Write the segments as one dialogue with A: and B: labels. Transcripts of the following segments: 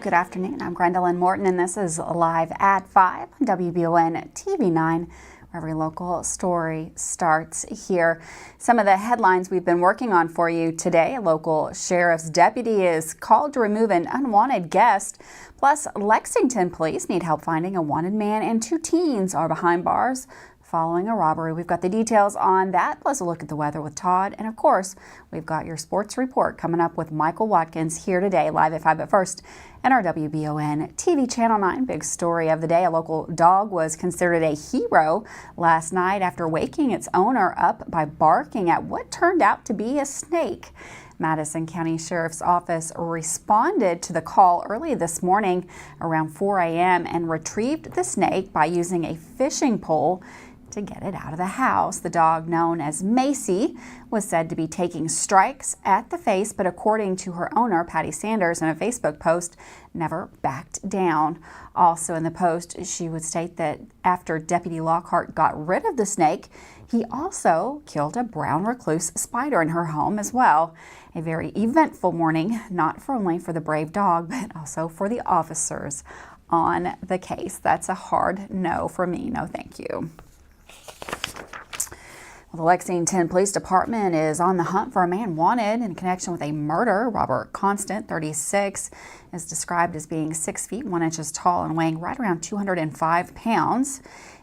A: Good afternoon. I'm Gwendolyn Morton, and this is Live at 5 on WBON TV 9, where every local story starts here. Some of the headlines we've been working on for you today. A local sheriff's deputy is called to remove an unwanted guest. Plus, Lexington Police need help finding a wanted man, and 2 teens are behind bars following a robbery. We've got the details on that, plus a look at the weather with Todd. And of course, we've got your sports report coming up with Michael Watkins here today, live at 5. But first, in our WBON TV Channel 9 big story of the day, a local dog was considered a hero last night after waking its owner up by barking at what turned out to be a snake. Madison County Sheriff's Office responded to the call early this morning around 4 a.m. and retrieved the snake by using a fishing pole to get it out of the house. The dog, known as Macy, was said to be taking strikes at the face, but according to her owner, Patty Sanders, in a Facebook post, never backed down. Also in the post, she would state that after Deputy Lockhart got rid of the snake, he also killed a brown recluse spider in her home as well. A very eventful morning, not only for the brave dog, but also for the officers on the case. That's a hard no for me. No, thank you. Well, the Lexington Police Department is on the hunt for a man wanted in connection with a murder. Robert Constant, 36, is described as being 6 feet 1 inches tall and weighing right around 205 pounds.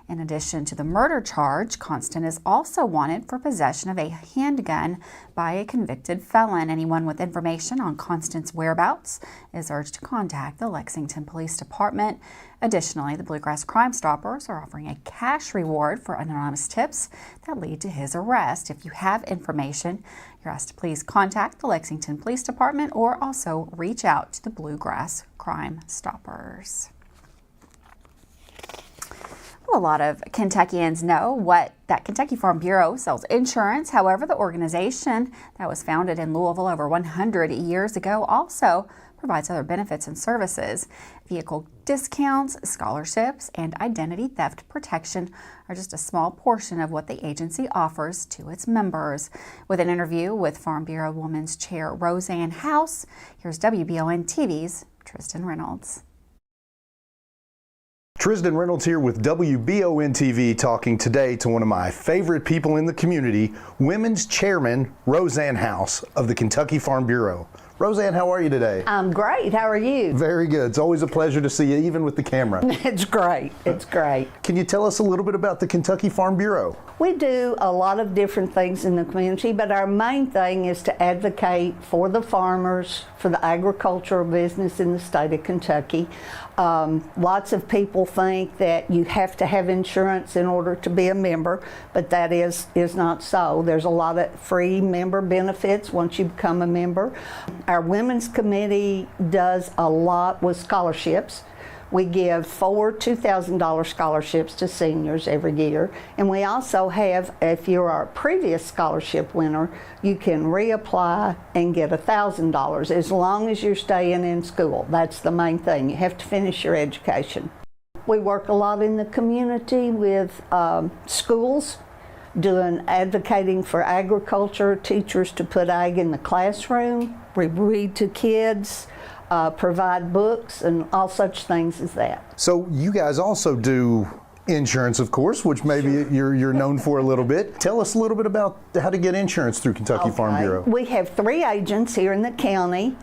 A: In addition to the murder charge, Constant is also wanted for possession of a handgun by a convicted felon. Anyone with information on Constant's whereabouts is urged to contact the Lexington Police Department. Additionally, the Bluegrass Crime Stoppers are offering a cash reward for anonymous tips that lead to his arrest. If you have information, you're asked to please contact the Lexington Police Department or also reach out to the Bluegrass Crime Stoppers. A lot of Kentuckians know that Kentucky Farm Bureau sells insurance. However, the organization that was founded in Louisville over 100 years ago also provides other benefits and services. Vehicle discounts, scholarships, and identity theft protection are just a small portion of what the agency offers to its members. With an interview with Farm Bureau Women's Chair Roseanne House, here's WBON TV's Tristan Reynolds.
B: Tristan Reynolds here with WBON TV, talking today to one of my favorite people in the community, Women's Chairman Roseanne House of the Kentucky Farm Bureau. Roseanne, how are you today?
C: I'm great. How are you?
B: Very good. It's always a pleasure to see you, even with the camera.
C: It's great. It's great.
B: Can you tell us a little bit about the Kentucky Farm Bureau?
C: We do a lot of different things in the community, but our main thing is to advocate for the farmers, for the agricultural business in the state of Kentucky. Lots of people think that you have to have insurance in order to be a member, but that is not so. There's a lot of free member benefits once you become a member. Our Women's Committee does a lot with scholarships. We give 4 $2,000 scholarships to seniors every year, and we also have, if you're our previous scholarship winner, you can reapply and get $1,000 as long as you're staying in school. That's the main thing. You have to finish your education. We work a lot in the community with schools, advocating for agriculture, teachers to put ag in the classroom. We read to kids, provide books, and all such things as that.
B: So you guys also do insurance, of course, which maybe you're known for a little bit. Tell us a little bit about how to get insurance through Kentucky Farm Bureau.
C: We have 3 agents here in the county.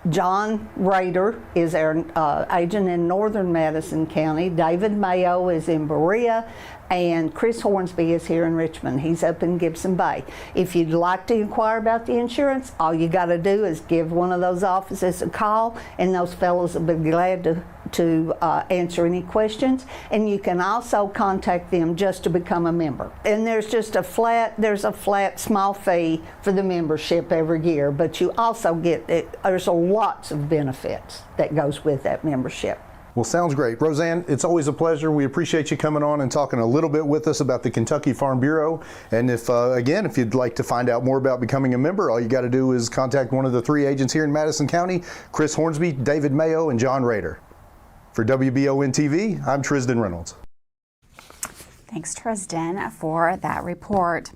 C: John Rader is our agent in northern Madison County. David Mayo is in Berea, and Chris Hornsby is here in Richmond. He's up in Gibson Bay. If you'd like to inquire about the insurance, all you got to do is give one of those offices a call, and those fellows will be glad to answer any questions. And you can also contact them just to become a member. And there's just a flat small fee for the membership every year, but you also get there's lots of benefits that goes with that membership.
B: Well, sounds great. Roseanne, it's always a pleasure. We appreciate you coming on and talking a little bit with us about the Kentucky Farm Bureau. And if you'd like to find out more about becoming a member, all you got to do is contact one of the 3 agents here in Madison County, Chris Hornsby, David Mayo, and John Rader. For WBON TV, I'm Tristan Reynolds.
A: Thanks, Tristan, for that report.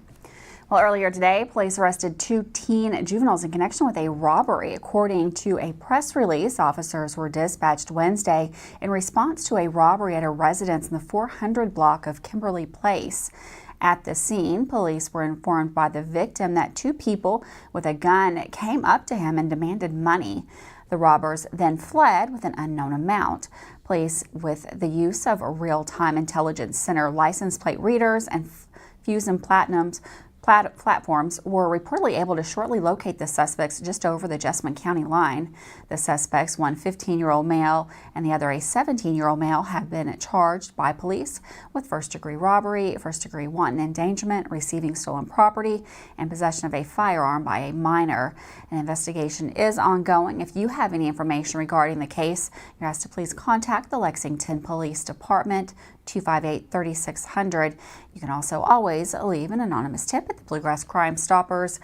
A: Well, earlier today, police arrested 2 teen juveniles in connection with a robbery. According to a press release, officers were dispatched Wednesday in response to a robbery at a residence in the 400 block of Kimberly Place. At the scene, police were informed by the victim that 2 people with a gun came up to him and demanded money. The robbers then fled with an unknown amount. Police, with the use of real-time intelligence center license plate readers and Fusion Platinum's platforms, were reportedly able to shortly locate the suspects just over the Jessamine County line. The suspects, one 15-year-old male and the other a 17-year-old male, have been charged by police with first-degree robbery, first-degree wanton endangerment, receiving stolen property, and possession of a firearm by a minor. An investigation is ongoing. If you have any information regarding the case, you're asked to please contact the Lexington Police Department, 258-3600. You can also always leave an anonymous tip at the Bluegrass Crime Stoppers,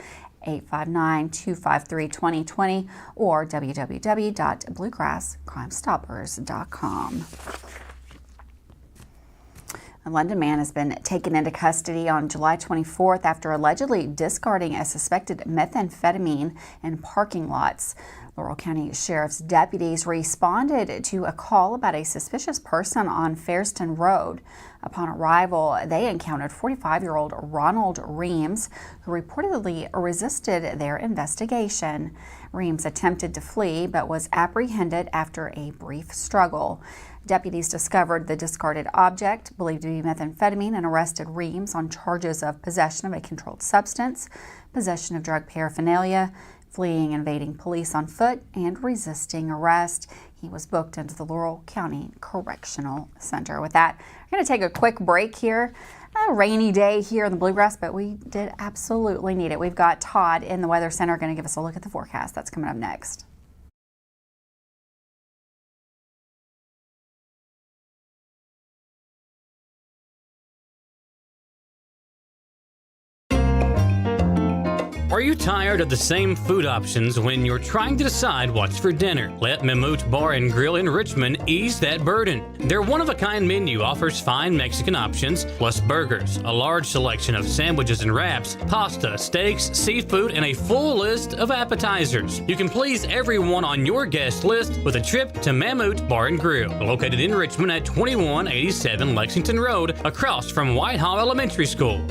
A: 859-253-2020, or www.bluegrasscrimestoppers.com. A London man has been taken into custody on July 24th after allegedly discarding a suspected methamphetamine in parking lots. Laurel County Sheriff's deputies responded to a call about a suspicious person on Fairston Road. Upon arrival, they encountered 45-year-old Ronald Reams, who reportedly resisted their investigation. Reams attempted to flee but was apprehended after a brief struggle. Deputies discovered the discarded object, believed to be methamphetamine, and arrested Reams on charges of possession of a controlled substance, possession of drug paraphernalia, fleeing and evading police on foot, and resisting arrest. He was booked into the Laurel County Correctional Center. With that, we're going to take a quick break here. A rainy day here in the Bluegrass, but we did absolutely need it. We've got Todd in the Weather Center going to give us a look at the forecast. That's coming up next.
D: Are you tired of the same food options when you're trying to decide what's for dinner? Let Mammut Bar and Grill in Richmond ease that burden. Their one-of-a-kind menu offers fine Mexican options, plus burgers, a large selection of sandwiches and wraps, pasta, steaks, seafood, and a full list of appetizers. You can please everyone on your guest list with a trip to Mammut Bar and Grill, located in Richmond at 2187 Lexington Road, across from Whitehall Elementary School.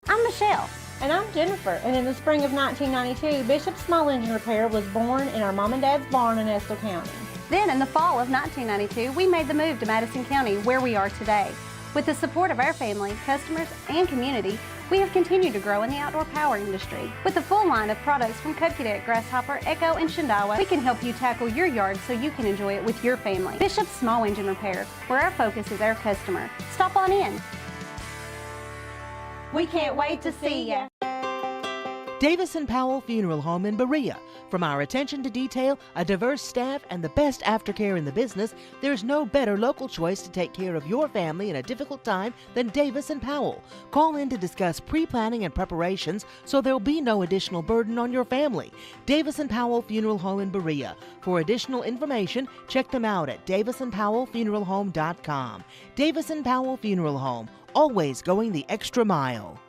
E: I'm Michelle. And I'm Jennifer, and in the spring of 1992, Bishop Small Engine Repair was born in our mom and dad's barn in Estill County.
F: Then in the fall of 1992, we made the move to Madison County, where we are today. With the support of our family, customers, and community, we have continued to grow in the outdoor power industry. With a full line of products from Cupcadet, Grasshopper, Echo, and Shindawa, we can help you tackle your yard so you can enjoy it with your family. Bishop Small Engine Repair, where our focus is our customer. Stop on in.
E: We can't wait to see ya.
G: Davis & Powell Funeral Home in Berea. From our attention to detail, a diverse staff, and the best aftercare in the business, there's no better local choice to take care of your family in a difficult time than Davis & Powell. Call in to discuss pre-planning and preparations so there'll be no additional burden on your family. Davis & Powell Funeral Home in Berea. For additional information, check them out at davisandpowellfuneralhome.com. Davis & Powell Funeral Home, always going the extra mile.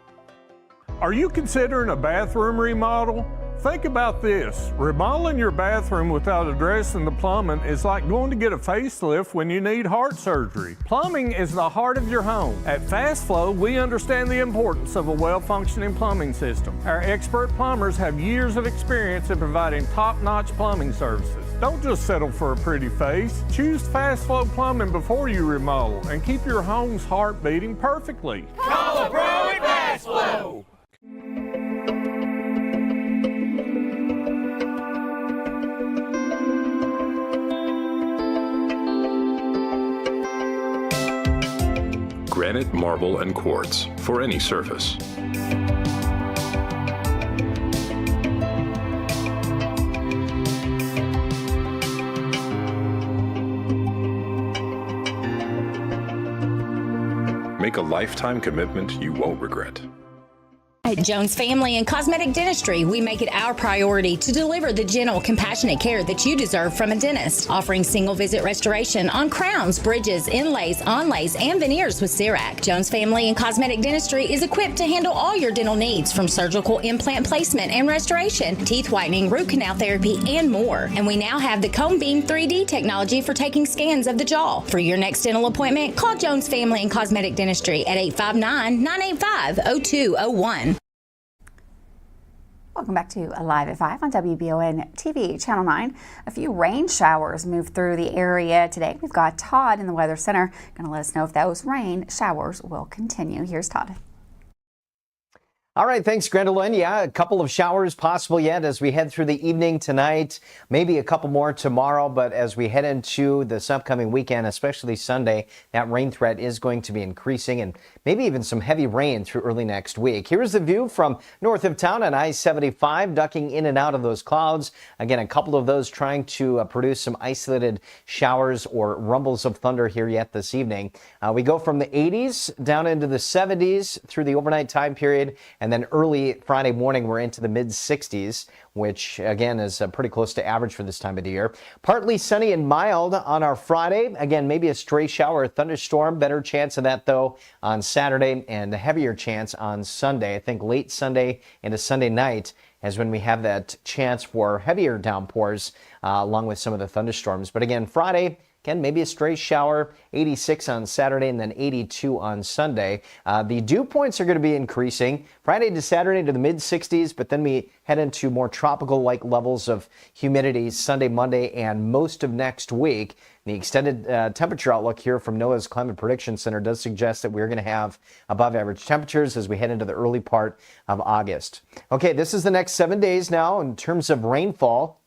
H: Are you considering a bathroom remodel? Think about this. Remodeling your bathroom without addressing the plumbing is like going to get a facelift when you need heart surgery. Plumbing is the heart of your home. At Fast Flow, we understand the importance of a well-functioning plumbing system. Our expert plumbers have years of experience in providing top-notch plumbing services. Don't just settle for a pretty face. Choose Fast Flow Plumbing before you remodel and keep your home's heart beating perfectly.
I: Call a pro at Fast Flow!
J: Granite, marble, and quartz for any surface. Make a lifetime commitment you won't regret.
K: At Jones Family and Cosmetic Dentistry, we make it our priority to deliver the gentle, compassionate care that you deserve from a dentist. Offering single-visit restoration on crowns, bridges, inlays, onlays, and veneers with CERAC. Jones Family and Cosmetic Dentistry is equipped to handle all your dental needs, from surgical implant placement and restoration, teeth whitening, root canal therapy, and more. And we now have the Cone Beam 3D technology for taking scans of the jaw. For your next dental appointment, call Jones Family and Cosmetic Dentistry at 859-985-0201.
A: Welcome back to Live at 5 on WBON TV, Channel 9. A few rain showers moved through the area today. We've got Todd in the Weather Center going to let us know if those rain showers will continue. Here's Todd.
L: All right, thanks, Gwendolyn. Yeah, a couple of showers possible yet as we head through the evening tonight, maybe a couple more tomorrow, but as we head into this upcoming weekend, especially Sunday, that rain threat is going to be increasing and maybe even some heavy rain through early next week. Here's the view from north of town on I-75, ducking in and out of those clouds. Again, a couple of those trying to produce some isolated showers or rumbles of thunder here yet this evening. We go from the 80s down into the 70s through the overnight time period. And then early Friday morning, we're into the mid-60s, which, again, is pretty close to average for this time of the year. Partly sunny and mild on our Friday. Again, maybe a stray shower or thunderstorm. Better chance of that, though, on Saturday, and a heavier chance on Sunday. I think late Sunday into Sunday night is when we have that chance for heavier downpours, along with some of the thunderstorms. But again, Friday, again, maybe a stray shower, 86 on Saturday and then 82 on Sunday. The dew points are going to be increasing Friday to Saturday to the mid-60s, but then we head into more tropical-like levels of humidity Sunday, Monday, and most of next week. The extended temperature outlook here from NOAA's Climate Prediction Center does suggest that we're going to have above average temperatures as we head into the early part of August. Okay, this is the next 7 days now in terms of rainfall.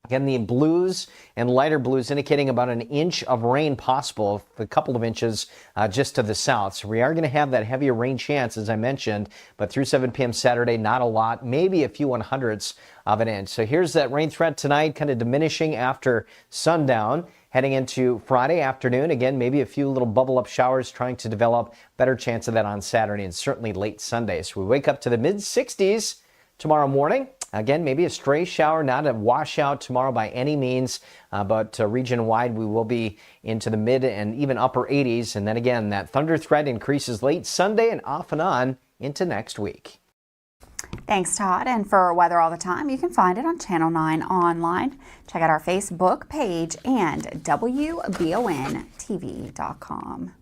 L: Again, the blues and lighter blues indicating about an inch of rain possible, a couple of inches just to the south. So we are going to have that heavier rain chance, as I mentioned, but through 7 p.m. Saturday, not a lot, maybe a few 1/100ths of an inch. So here's that rain threat tonight, kind of diminishing after sundown. Heading into Friday afternoon, again, maybe a few little bubble up showers trying to develop. Better chance of that on Saturday and certainly late Sunday. So we wake up to the mid-60s tomorrow morning. Again, maybe a stray shower, not a washout tomorrow by any means, but region-wide we will be into the mid and even upper 80s. And then again, that thunder threat increases late Sunday and off and on into next week.
A: Thanks, Todd. And for weather all the time, you can find it on Channel 9 online. Check out our Facebook page and WBONTV.com.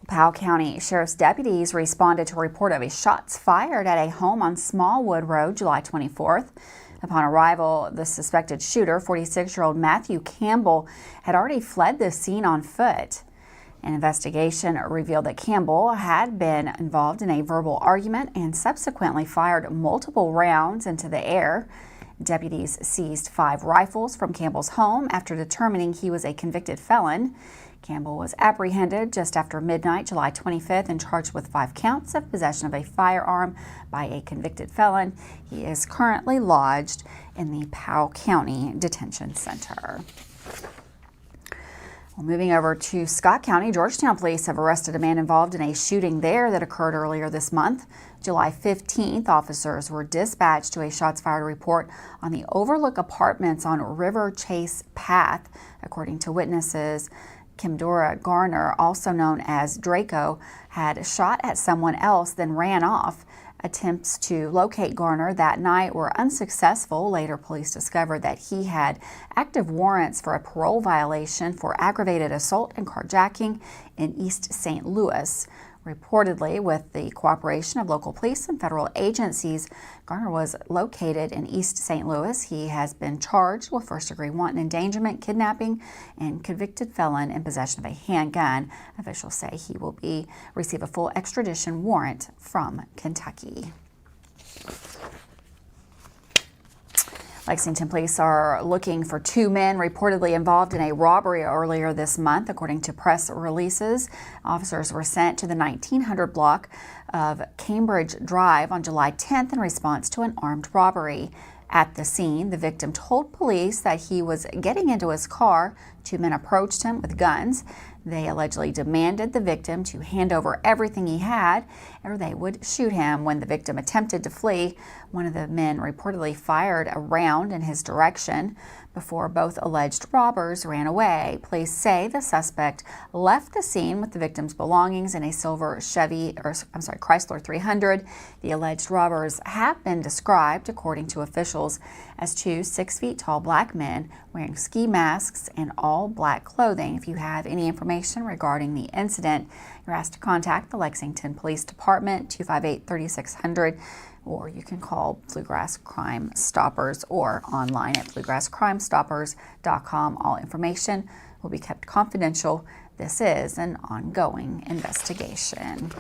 A: Powell County Sheriff's deputies responded to a report of a shots fired at a home on Smallwood Road July 24th. Upon arrival, the suspected shooter, 46-year-old Matthew Campbell, had already fled the scene on foot. An investigation revealed that Campbell had been involved in a verbal argument and subsequently fired multiple rounds into the air. Deputies seized 5 rifles from Campbell's home after determining he was a convicted felon. Campbell was apprehended just after midnight, July 25th, and charged with 5 counts of possession of a firearm by a convicted felon. He is currently lodged in the Powell County Detention Center. Well, moving over to Scott County, Georgetown Police have arrested a man involved in a shooting there that occurred earlier this month. July 15th, officers were dispatched to a shots fired report on the Overlook Apartments on River Chase Path. According to witnesses, Kimdora Garner, also known as Draco, had shot at someone else, then ran off. Attempts to locate Garner that night were unsuccessful. Later, police discovered that he had active warrants for a parole violation for aggravated assault and carjacking in East St. Louis. Reportedly, with the cooperation of local police and federal agencies, Garner was located in East St. Louis. He has been charged with first-degree wanton endangerment, kidnapping, and convicted felon in possession of a handgun. Officials say he will receive a full extradition warrant from Kentucky. Lexington Police are looking for 2 men reportedly involved in a robbery earlier this month. According to press releases, officers were sent to the 1900 block of Cambridge Drive on July 10th in response to an armed robbery. At the scene, the victim told police that he was getting into his car 2 men approached him with guns. They allegedly demanded the victim to hand over everything he had, or they would shoot him. When the victim attempted to flee, one of the men reportedly fired a round in his direction before both alleged robbers ran away. Police say the suspect left the scene with the victim's belongings in a silver Chrysler 300. The alleged robbers have been described, according to officials, as 2 6-feet-tall black men wearing ski masks and all black clothing. If you have any information regarding the incident, you're asked to contact the Lexington Police Department, 258-3600, or you can call Bluegrass Crime Stoppers or online at bluegrasscrimestoppers.com. All information will be kept confidential. This is an ongoing investigation.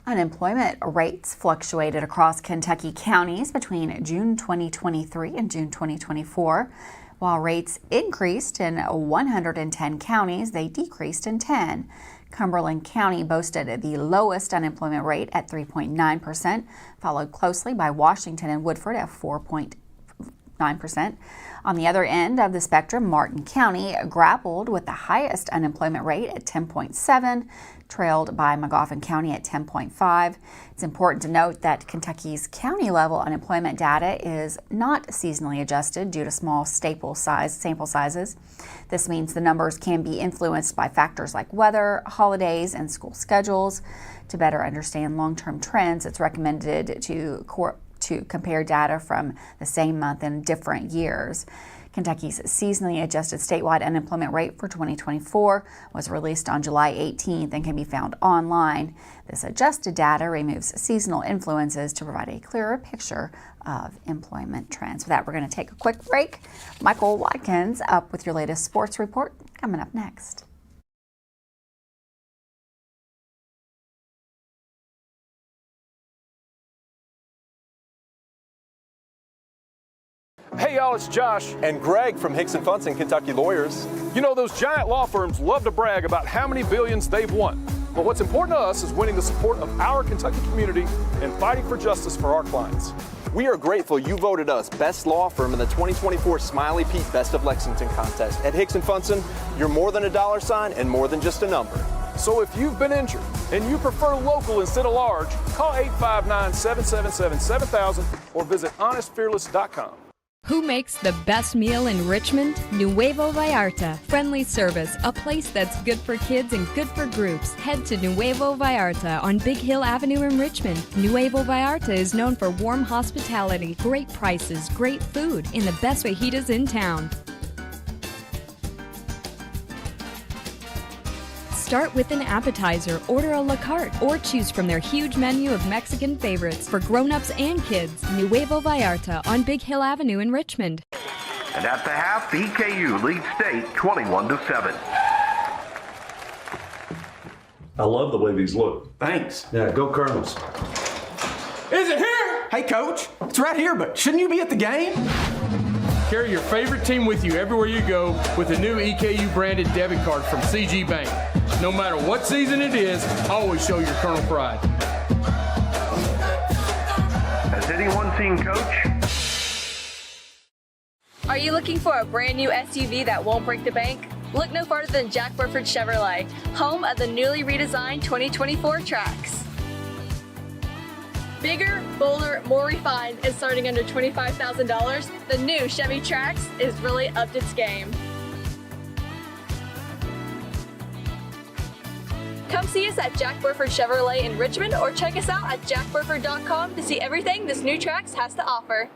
A: Unemployment rates fluctuated across Kentucky counties between June 2023 and June 2024. While rates increased in 110 counties, they decreased in 10. Cumberland County boasted the lowest unemployment rate at 3.9%, followed closely by Washington and Woodford at 4.9%. On the other end of the spectrum, Martin County grappled with the highest unemployment rate at 10.7%, trailed by Magoffin County at 10.5%. It's important to note that Kentucky's county-level unemployment data is not seasonally adjusted due to small sample sizes. This means the numbers can be influenced by factors like weather, holidays, and school schedules. To better understand long-term trends, it's recommended to compare data from the same month in different years. Kentucky's seasonally adjusted statewide unemployment rate for 2024 was released on July 18th and can be found online. This adjusted data removes seasonal influences to provide a clearer picture of employment trends. For that, we're going to take a quick break. Michael Watkins up with your latest sports report coming up next.
M: Hey y'all, it's Josh and Greg from Hicks & Funson, Kentucky Lawyers.
H: You know, those giant law firms love to brag about how many billions they've won. But what's important to us is winning the support of our Kentucky community and fighting for justice for our clients.
M: We are grateful you voted us Best Law Firm in the 2024 Smiley Pete Best of Lexington contest. At Hicks & Funson, you're more than a dollar sign and more than just a number.
H: So if you've been injured and you prefer local instead of large, call 859-777-7000 or visit honestfearless.com.
N: Who makes the best meal in Richmond? Nuevo Vallarta. Friendly service, a place that's good for kids and good for groups. Head to Nuevo Vallarta on Big Hill Avenue in Richmond. Nuevo Vallarta is known for warm hospitality, great prices, great food, and the best fajitas in town. Start with an appetizer, order a la carte, or choose from their huge menu of Mexican favorites for grown-ups and kids. Nuevo Vallarta on Big Hill Avenue in Richmond.
O: And at the half, EKU leads state 21-7.
P: I love the way these look.
Q: Thanks.
P: Yeah, go Colonels.
Q: Is it here? Hey, Coach. It's right here, but shouldn't you be at the game?
R: Carry your favorite team with you everywhere you go with a new EKU branded debit card from CG Bank. No matter what season it is, always show your Colonel pride.
O: Has anyone seen Coach?
S: Are you looking for a brand new SUV that won't break the bank? Look no farther than Jack Burford Chevrolet, home of the newly redesigned 2024 Trax. Bigger, bolder, more refined, and starting under $25,000, the new Chevy Trax is really upped its game. Come see us at Jack Burford Chevrolet in Richmond or check us out at jackburford.com to see everything this new Trax has to offer.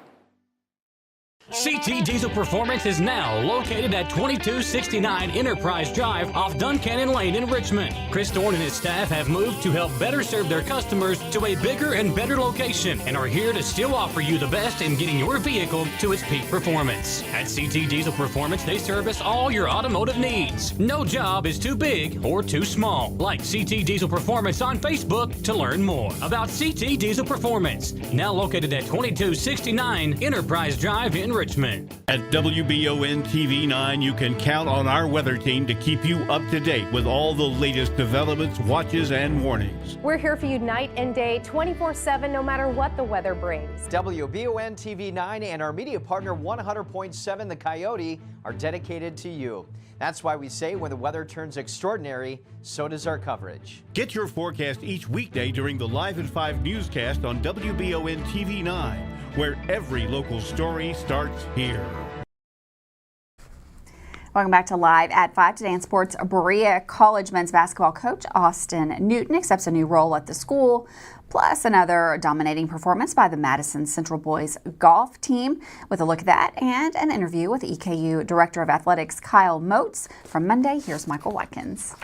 D: CT Diesel Performance is now located at 2269 Enterprise Drive off Duncannon Lane in Richmond. Chris Thorne and his staff have moved to help better serve their customers to a bigger and better location and are here to still offer you the best in getting your vehicle to its peak performance. At CT Diesel Performance, they service all your automotive needs. No job is too big or too small. Like CT Diesel Performance on Facebook to learn more about CT Diesel Performance. Now located at 2269 Enterprise Drive in Richmond. Richmond.
T: At WBON TV 9, you can count on our weather team to keep you up to date with all the latest developments, watches, and warnings.
U: We're here for you night and day, 24/7, no matter what the weather brings.
L: WBON TV 9 and our media partner 100.7 The Coyote are dedicated to you. That's why we say when the weather turns extraordinary, so does our coverage.
T: Get your forecast each weekday during the Live at 5 newscast on WBON TV 9, where every local story starts here.
A: Welcome back to Live at 5. Today in sports, Berea College men's basketball coach Austin Newton accepts a new role at the school, plus another dominating performance by the Madison Central boys golf team. With a look at that and an interview with EKU Director of Athletics Kyle Moats from Monday, here's Michael Watkins.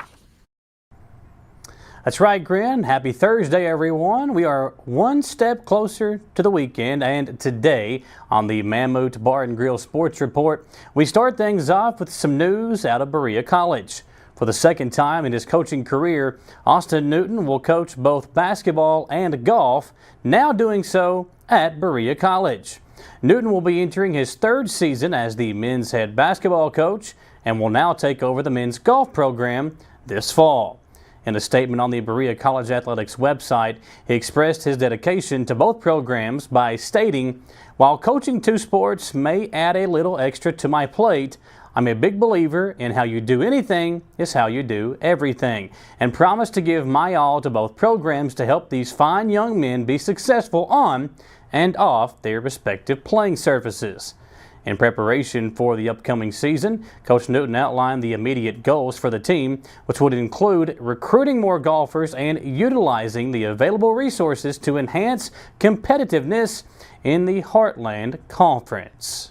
V: That's right, Grin. Happy Thursday, everyone. We are one step closer to the weekend, and today on the Mammoth Bar and Grill Sports Report, we start things off with some news out of Berea College. For the second time in his coaching career, Austin Newton will coach both basketball and golf, now doing so at Berea College. Newton will be entering his third season as the men's head basketball coach and will now take over the men's golf program this fall. In a statement on the Berea College Athletics website, he expressed his dedication to both programs by stating, "While coaching two sports may add a little extra to my plate, I'm a big believer in how you do anything is how you do everything, and promise to give my all to both programs to help these fine young men be successful on and off their respective playing surfaces." In preparation for the upcoming season, Coach Newton outlined the immediate goals for the team, which would include recruiting more golfers and utilizing the available resources to enhance competitiveness in the Heartland Conference.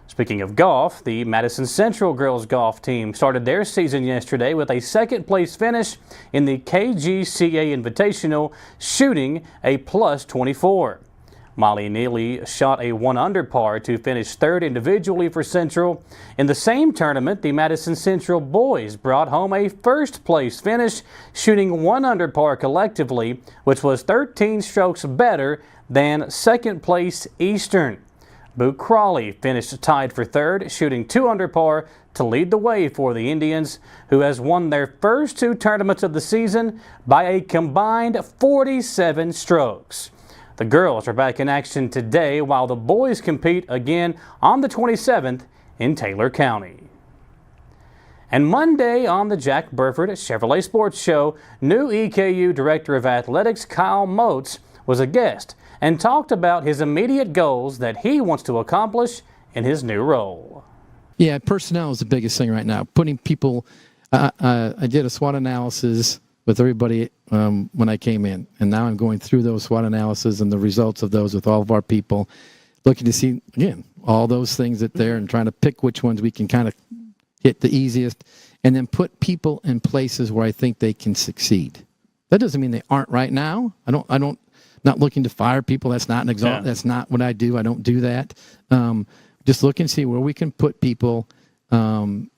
V: Speaking of golf, the Madison Central girls golf team started their season yesterday with a second-place finish in the KGCA Invitational, shooting a +24. Molly Neely shot a 1-under par to finish third individually for Central. In the same tournament, the Madison Central boys brought home a first-place finish, shooting 1-under par collectively, which was 13 strokes better than second-place Eastern. Boot Crawley finished tied for third, shooting 2-under par to lead the way for the Indians, who has won their first two tournaments of the season by a combined 47 strokes. The girls are back in action today while the boys compete again on the 27th in Taylor County. And Monday on the Jack Burford Chevrolet Sports Show, new EKU Director of Athletics Kyle Moats was a guest and talked about his immediate goals that he wants to accomplish in his new role.
W: Yeah, personnel is the biggest thing right now. Putting people, I did a SWOT analysis with everybody when I came in. And now I'm going through those SWOT analysis and the results of those with all of our people, looking to see, again, all those things that there and trying to pick which ones we can kind of hit the easiest, and then put people in places where I think they can succeed. That doesn't mean they aren't right now. Not looking to fire people. That's not That's not what I do. I don't do that. Just look and see where we can put people to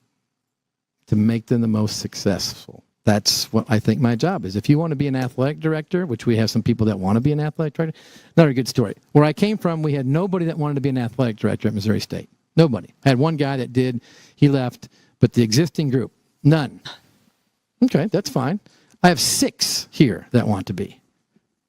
W: make them the most successful. That's what I think my job is. If you want to be an athletic director, which we have some people that want to be an athletic director, another good story. Where I came from, we had nobody that wanted to be an athletic director at Missouri State. Nobody. I had one guy that did. He left. But the existing group, none. Okay, that's fine. I have 6 here that want to be.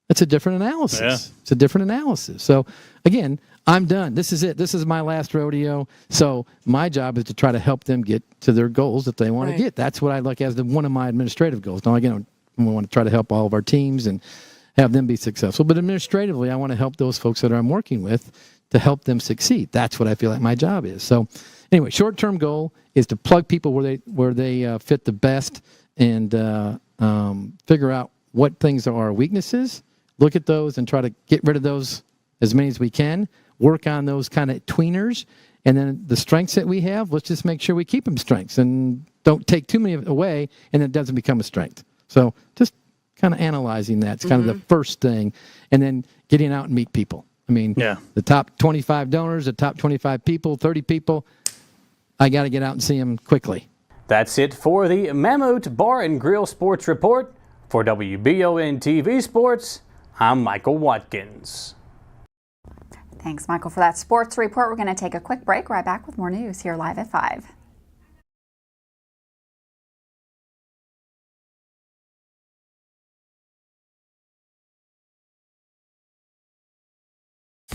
W: That's a different analysis. Yeah. It's a different analysis. So, again, I'm done. This is it. This is my last rodeo. So my job is to try to help them get to their goals that they want to get. That's what I look as one of my administrative goals. Now, again, we want to try to help all of our teams and have them be successful. But administratively, I want to help those folks that I'm working with to help them succeed. That's what I feel like my job is. So anyway, short-term goal is to plug people where they fit the best and figure out what things are our weaknesses, look at those and try to get rid of those as many as we can, work on those kind of tweeners, and then the strengths that we have, let's just make sure we keep them strengths and don't take too many away and it doesn't become a strength. So just kind of analyzing that. It's kind of the first thing, and then getting out and meet people. I mean, the top 25 donors, the top 25 people, 30 people, I got to get out and see them quickly.
V: That's it for the Mammoth Bar and Grill Sports Report. For WBON TV Sports, I'm Michael Watkins.
A: Thanks, Michael, for that sports report. We're going to take a quick break. Right back with more news here live at 5.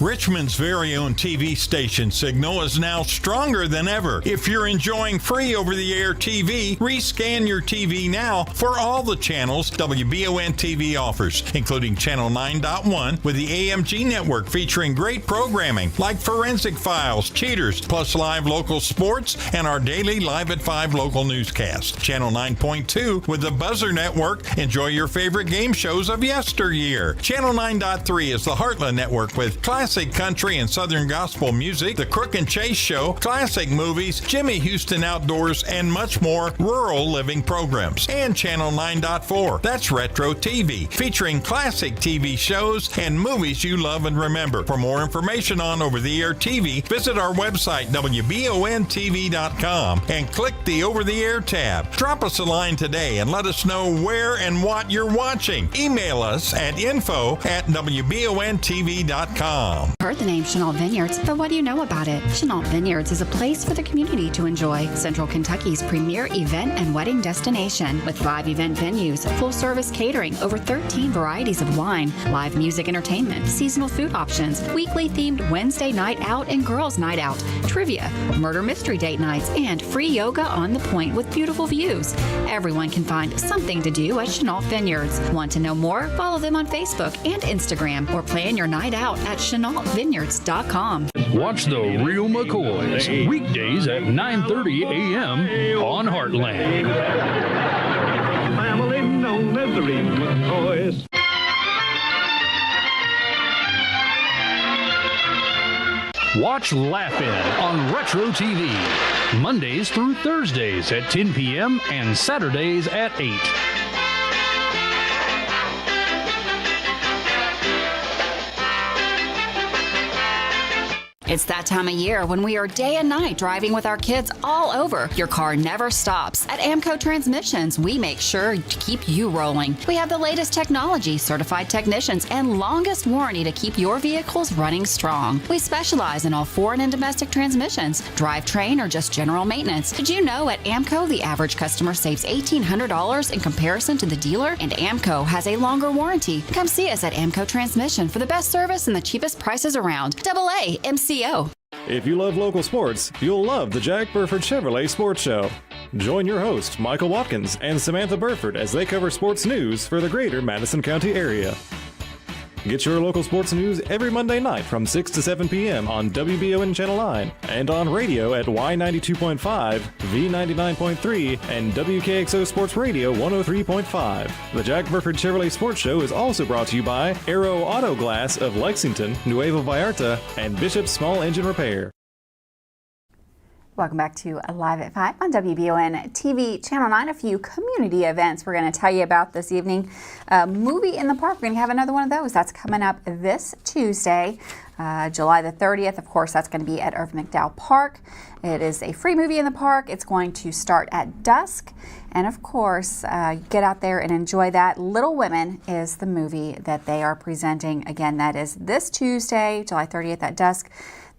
B: Richmond's very own TV station signal is now stronger than ever. If you're enjoying free over-the-air TV, rescan your TV now for all the channels WBON TV offers, including Channel 9.1 with the AMG network featuring great programming like Forensic Files, Cheaters, plus live local sports and our daily Live at 5 local newscast. Channel 9.2 with the Buzzer Network. Enjoy your favorite game shows of yesteryear. Channel 9.3 is the Heartland Network with classic country and southern gospel music, The Crook and Chase Show, classic movies, Jimmy Houston Outdoors, and much more rural living programs. And Channel 9.4, that's Retro TV, featuring classic TV shows and movies you love and remember. For more information on over-the-air TV, visit our website, WBONTV.com, and click the Over-the-Air tab. Drop us a line today and let us know where and what you're watching. Email us at info@WBONTV.com.
A: Heard the name Chenault Vineyards, but what do you know about it? Chenault Vineyards is a place for the community to enjoy. Central Kentucky's premier event and wedding destination with 5 event venues, full-service catering, over 13 varieties of wine, live music entertainment, seasonal food options, weekly themed Wednesday night out and girls night out, trivia, murder mystery date nights, and free yoga on the point with beautiful views. Everyone can find something to do at Chenault Vineyards. Want to know more? Follow them on Facebook and Instagram or plan your night out at ChenaultVineyards.com.
C: Watch The Real McCoys weekdays at 9:30 a.m. on Heartland.
I: Family known as The Real McCoys.
C: Watch Laugh-In on Retro TV Mondays through Thursdays at 10 p.m. and Saturdays at 8.
A: It's that time of year when we are day and night driving with our kids all over. Your car never stops. At AMCO Transmissions, we make sure to keep you rolling. We have the latest technology, certified technicians, and longest warranty to keep your vehicles running strong. We specialize in all foreign and domestic transmissions, drivetrain, or just general maintenance. Did you know at AMCO the average customer saves $1,800 in comparison to the dealer? And AMCO has a longer warranty. Come see us at AMCO Transmission for the best service and the cheapest prices around. AA MCO.
F: If you love local sports, you'll love the Jack Burford Chevrolet Sports Show. Join your host, Michael Watkins, and Samantha Burford as they cover sports news for the greater Madison County area. Get your local sports news every Monday night from 6 to 7 p.m. on WBON Channel 9 and on radio at Y92.5, V99.3, and WKXO Sports Radio 103.5. The Jack Burford Chevrolet Sports Show is also brought to you by Aero Auto Glass of Lexington, Nuevo Vallarta, and Bishop's Small Engine Repair.
A: Welcome back to Live at 5 on WBON TV Channel 9. A few community events we're going to tell you about this evening. Movie in the Park, we're going to have another one of those. That's coming up this Tuesday, July the 30th. Of course, that's going to be at Irvin McDowell Park. It is a free movie in the park. It's going to start at dusk. And of course, get out there and enjoy that. Little Women is the movie that they are presenting. Again, that is this Tuesday, July 30th at dusk.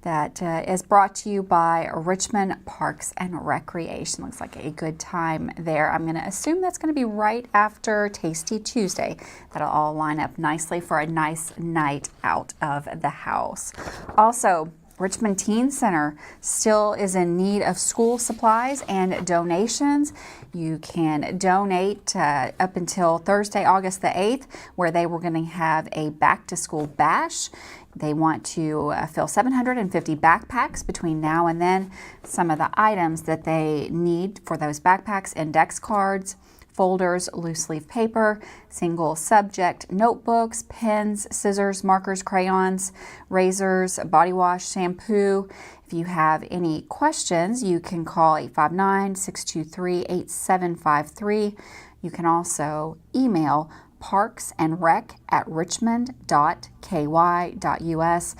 A: That is brought to you by Richmond Parks and Recreation. Looks like a good time there. I'm going to assume that's going to be right after Tasty Tuesday. That'll all line up nicely for a nice night out of the house. Also, Richmond Teen Center still is in need of school supplies and donations. You can donate up until Thursday, August the 8th, where they were going to have a back-to-school bash. They want to fill 750 backpacks between now and then. Some of the items that they need for those backpacks: index cards, folders, loose leaf paper, single subject notebooks, pens, scissors, markers, crayons, razors, body wash, shampoo. If you have any questions, you can call 859-623-8753. You can also email parksandrec@richmond.ky.us.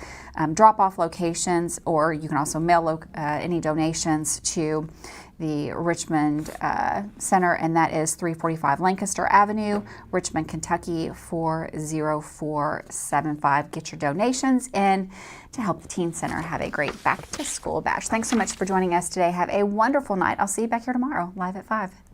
A: Drop-off locations, or you can also mail any donations to the Richmond Center, and that is 345 Lancaster Avenue, Richmond, Kentucky 40475. Get your donations in to help the Teen Center have a great back-to-school bash. Thanks so much for joining us today. Have a wonderful night. I'll see you back here tomorrow, live at 5.